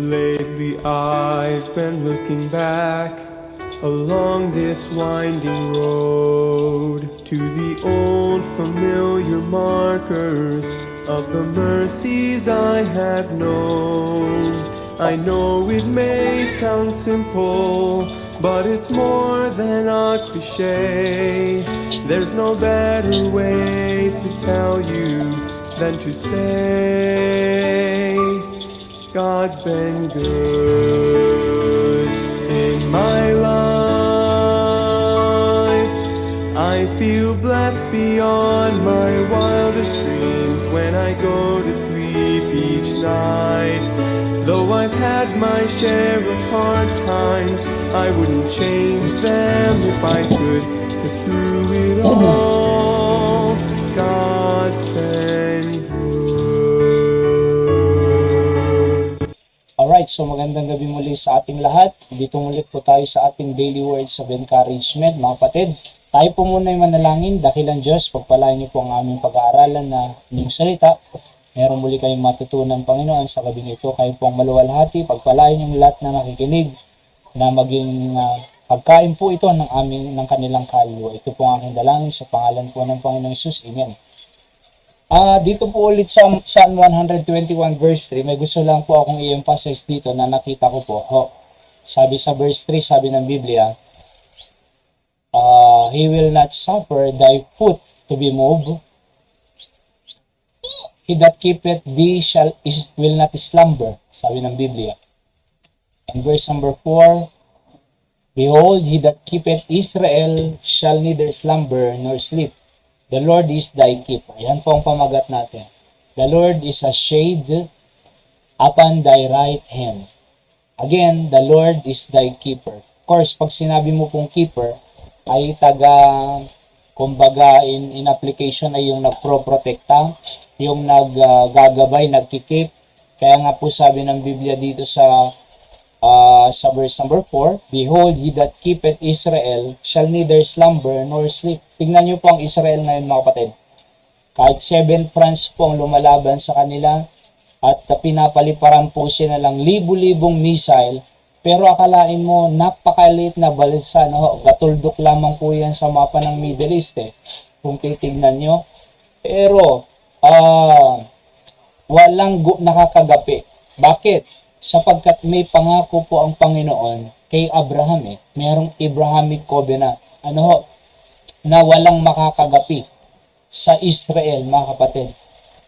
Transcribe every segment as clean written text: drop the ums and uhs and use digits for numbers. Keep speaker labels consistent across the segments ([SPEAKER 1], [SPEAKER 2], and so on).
[SPEAKER 1] Lately I've been looking back along this winding road to the old familiar markers of the mercies I have known. I know it may sound simple, but it's more than a cliche. There's no better way to tell you than to say God's been good in my life. I feel blessed beyond my wildest dreams when I go to sleep each night. Though I've had my share of hard times, I wouldn't change them if I could, 'cause through it all, God's been good.
[SPEAKER 2] Alright, so magandang gabi muli sa ating lahat. Dito muli po tayo sa ating daily words of encouragement, mga kapatid. Tayo po muna ay manalangin, dakilang Diyos, pagpalain niyo po ang aming pag-aaralan na inyong salita. Meron muli kayong matutunan, Panginoon, sa gabing ito. Kayo pong maluwalhati, pagpalain yung lahat na nakikinig, na maging pagkain po ito ng kanilang kaluluwa. Ito po ang aking dalangin sa pangalan po ng Panginoong Hesus. Amen. Dito po ulit sa Psalm 121 verse 3, may gusto lang po akong i-emphasize dito na nakita ko po. Sabi sa verse 3, sabi ng Biblia, He will not suffer thy foot to be moved. He that keepeth thee will not slumber, sabi ng Biblia. And verse number 4, Behold, he that keepeth Israel shall neither slumber nor sleep. The Lord is thy keeper. Yan po ang pamagat natin. The Lord is a shade upon thy right hand. Again, the Lord is thy keeper. Of course, pag sinabi mo pong keeper, ay kumbaga in application ay yung nagpro-protekta, yung naggagabay, nagkikip. Kaya nga po sabi ng Biblia dito sa verse number 4, Behold, he that keepeth Israel shall neither slumber nor sleep. Tingnan niyo po ang Israel ngayon, mga kapatid. Kahit 7 France po ang lumalaban sa kanila at pinapaliparan po sila ng libu-libong missile, pero akalain mo, napakaliit na balsa, no? Gatuldok lamang po yan sa mapa ng Middle East, kung titignan nyo. Pero, walang nakakagapi. Bakit? Sapagkat may pangako po ang Panginoon kay Abraham, Merong Abrahamic covenant. Na walang makakagapi sa Israel, mga kapatid.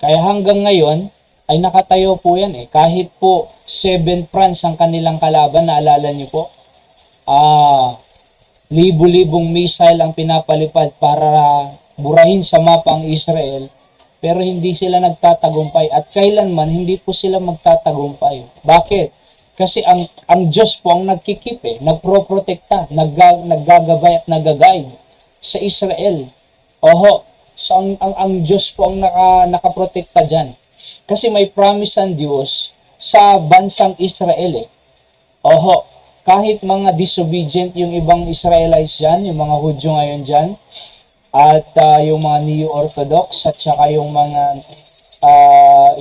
[SPEAKER 2] Kaya hanggang ngayon, ay nakatayo po yan Kahit po 7 France ang kanilang kalaban, naalala niyo po, libu-libong missile ang pinapalipad para burahin sa mapa ang Israel, pero hindi sila nagtatagumpay at kailanman hindi po sila magtatagumpay. Bakit? Kasi ang Diyos po ang nagkikip, nagproprotekta, naggagabay at nagaguide sa Israel. So ang Diyos po ang nakaprotekta dyan. Kasi may promise ang Diyos sa bansang Israel kahit mga disobedient yung ibang Israelites dyan, yung mga Hudyo ngayon dyan, at yung mga Neo-Orthodox, at saka yung mga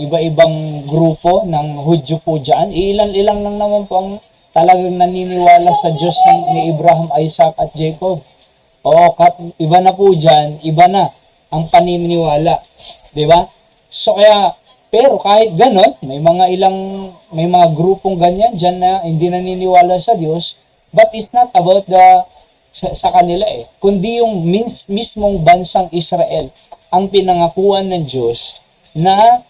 [SPEAKER 2] iba-ibang grupo ng Hudyo po dyan, ilan-ilang lang naman po ang talagang naniniwala sa Diyos ni Abraham, Isaac at Jacob. Iba na po dyan, iba na ang paniniwala. Diba? So kaya, pero kahit ganon, may mga grupong ganyan dyan na hindi naniniwala sa Diyos, but it's not about sa kanila kundi yung mismong bansang Israel ang pinangakuan ng Diyos na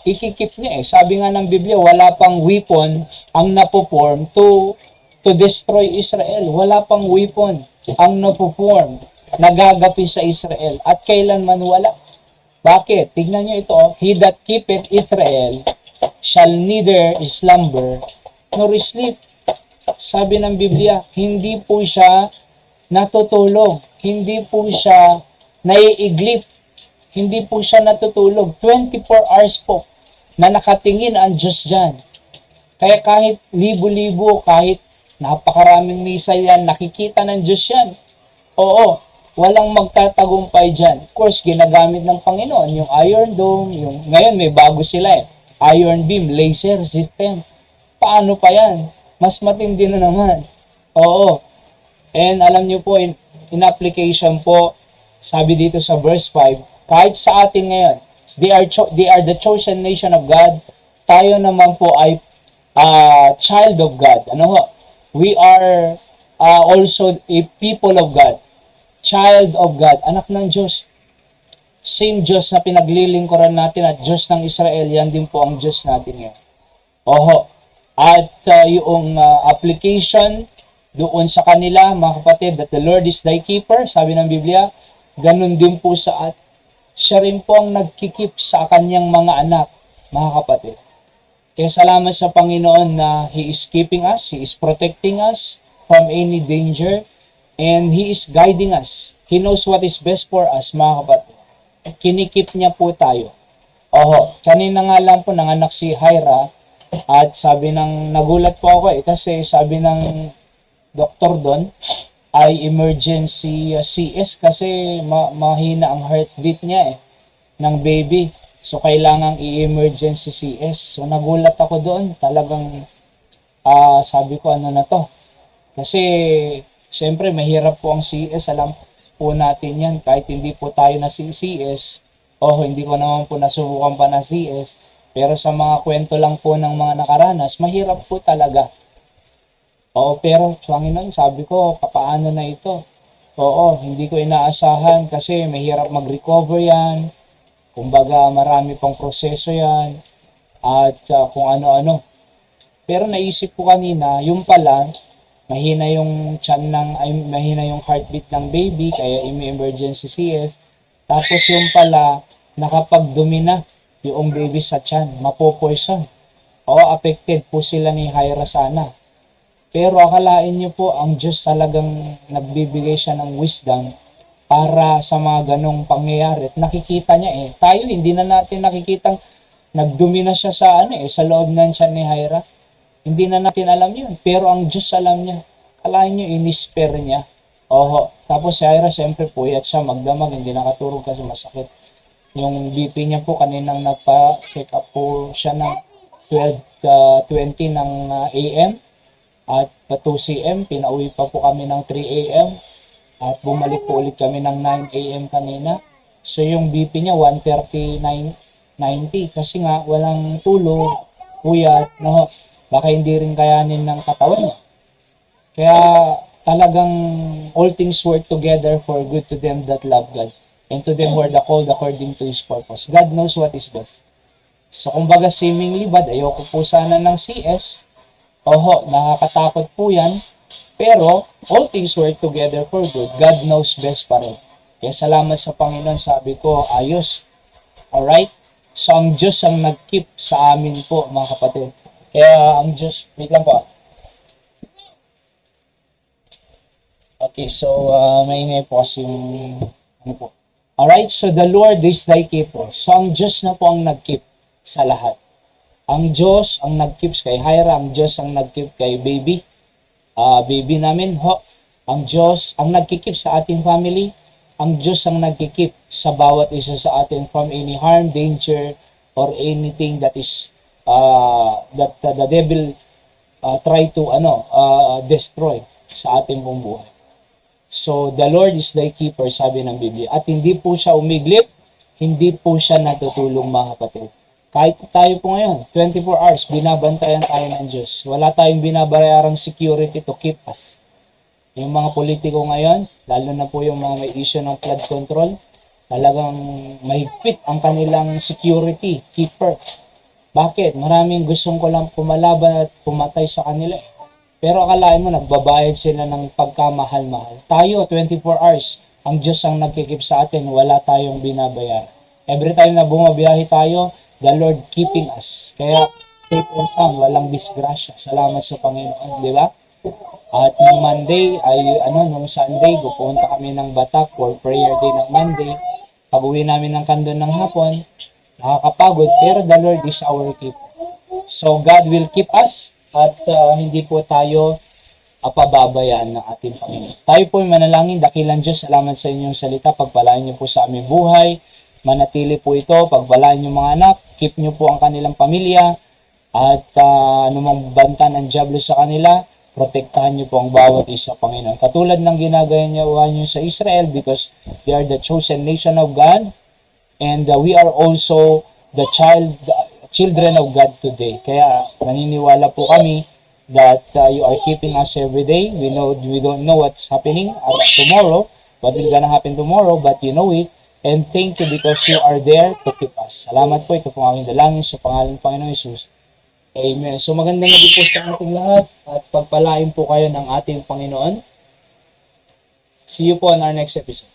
[SPEAKER 2] ikikip niya Sabi nga ng Biblia, wala pang weapon ang napoform to destroy Israel. Wala pang weapon ang napoform, nagagapi sa Israel. At kailanman wala. Bakit? Tignan niyo ito. He that keepeth Israel shall neither slumber nor sleep. Sabi ng Biblia, hindi po siya natutulog. Hindi po siya naiiglip. Hindi po siya natutulog. 24 hours po na nakatingin ang Diyos dyan. Kaya kahit libo-libo, kahit napakaraming missile yan, nakikita ng Diyos yan. Walang magtatagumpay dyan. Of course, ginagamit ng Panginoon yung Iron Dome, ngayon may bago sila iron beam, laser system. Paano pa yan? Mas matindi na naman. Oo. And alam niyo po, in application po, sabi dito sa verse 5, kahit sa atin ngayon, they are the chosen nation of God. Tayo naman po ay child of God. Ano ho? We are also a people of God. Child of God. Anak ng Diyos. Same Diyos na pinaglilingkuran natin at Diyos ng Israel, yan din po ang Diyos natin ngayon. Oho. At yung application doon sa kanila, mga kapatid, that the Lord is thy keeper, sabi ng Biblia, ganun din po sa at siya rin po ang nagkikip sa kanyang mga anak, mga kapatid. Kaya salamat sa Panginoon na He is keeping us, He is protecting us from any danger, and He is guiding us. He knows what is best for us, mga kapatid. Kinikip niya po tayo. Oho, kanina nga lang po nanganak si Hyra, at sabi ng, nagulat po ako kasi sabi ng doktor doon, ay emergency CS kasi mahina ang heartbeat niya ng baby. So, kailangang i-emergency CS. So, nagulat ako doon. Talagang, sabi ko, ano na to? Kasi, siyempre, mahirap po ang CS. Alam po natin yan. Kahit hindi po tayo na CS, hindi ko naman po nasubukan pa na CS. Pero sa mga kwento lang po ng mga nakaranas, mahirap po talaga. Pero, Panginoon, sabi ko, paano na ito? Hindi ko inaasahan kasi mahirap mag-recover yan. Kumbaga, marami pang proseso yan. At kung ano-ano. Pero naisip ko kanina, yung pala, mahina yung mahina yung heartbeat ng baby, kaya emergency CS. Tapos yung pala, nakapagdumi na yung baby sa tiyan, mapopoison. Affected po sila ni Hyra sana. Pero akalain niyo po, ang Diyos talagang nagbibigay siya ng wisdom para sa mga ganong pangyayari. At nakikita niya Tayo hindi na natin nakikitang nagdumi na siya sa sa loob ng tiyan ni Hyra. Hindi na natin alam yun. Pero ang Diyos alam niya. Akalain niyo, inisper niya. Tapos si Hyra, siyempre puyat siya, magdamag, hindi nakatulog kasi masakit. Yung BP niya po, kaninang nagpa-check up po siya ng 12:20 ng AM. At 2 CM, pinauwi pa po kami ng 3 AM. At bumalik po ulit kami ng 9 AM kanina. So yung BP niya 139/90 kasi nga walang tulog, puyat, no? Baka hindi rin kayanin ng katawan niya. Kaya talagang all things work together for good to them that love God and to them who are the called according to His purpose. God knows what is best. So kumbaga seemingly bad, ayoko po sana ng CS. Nakakatakot po yan. Pero, all things work together for good. God knows best pa rin. Kaya salamat sa Panginoon, sabi ko, ayos. Alright? So, ang Diyos ang nag-keep sa amin po, mga kapatid. Kaya, ang Diyos, wait lang po. Okay, so, maingay po kasi yung, po. Alright, so the Lord is thy keeper. So, ang Diyos na po ang nag-keep sa lahat. Ang Diyos ang nag-keep kay Hyra, ang Diyos ang nag-keep kay baby namin, ang Diyos ang nag-keep sa ating family, ang Diyos ang nag-keep sa bawat isa sa atin from any harm, danger, or anything that is, that the devil try to, destroy sa ating pong buhay. So, the Lord is thy keeper, sabi ng Biblia. At hindi po siya umiglip, hindi po siya natutulong, mga kapatid. Kahit tayo po ngayon, 24 hours, binabantayan tayo ng Diyos. Wala tayong binabayarang security to keep us. Yung mga politiko ngayon, lalo na po yung mga may issue ng flood control, talagang mahigpit ang kanilang security keeper. Bakit? Maraming gustong ko lang pumalaban at pumatay sa kanila. Pero akalain mo, nagbabayad sila ng pagkamahal-mahal. Tayo, 24 hours, ang Diyos ang nagkikip sa atin, wala tayong binabayar. Every time na bumabiyahe tayo, the Lord keeping us. Kaya, safe and sound, walang disgrasya. Salamat sa Panginoon, di ba? At nung Monday, nung Sunday, pupunta kami ng Batak for prayer day ng Monday. Pag-uwi namin ng Kandon ng hapon, nakakapagod, pero the Lord is our keeper. So, God will keep us at hindi po tayo pababayaan ng ating Panginoon. Tayo po ay manalangin, dakilang Diyos, salamat sa inyong salita, pagpalain niyo po sa aming buhay, manatili po ito, pagbalaan yung mga anak, keep nyo po ang kanilang pamilya, at anumang banta ng diablo sa kanila, protektahan nyo po ang bawat isa, Panginoon. Katulad ng ginagawa nyo sa Israel, because they are the chosen nation of God, and we are also the children of God today. Kaya naniniwala po kami that you are keeping us every day. We don't know what's happening tomorrow, what will gonna happen tomorrow, but you know it. And thank you because you are there to keep us. Salamat po. Ito po ang aking dalangin sa pangalan ng Panginoon Jesus. Amen. So magandang gabi po sa ating lahat at pagpalain po kayo ng ating Panginoon. See you po on our next episode.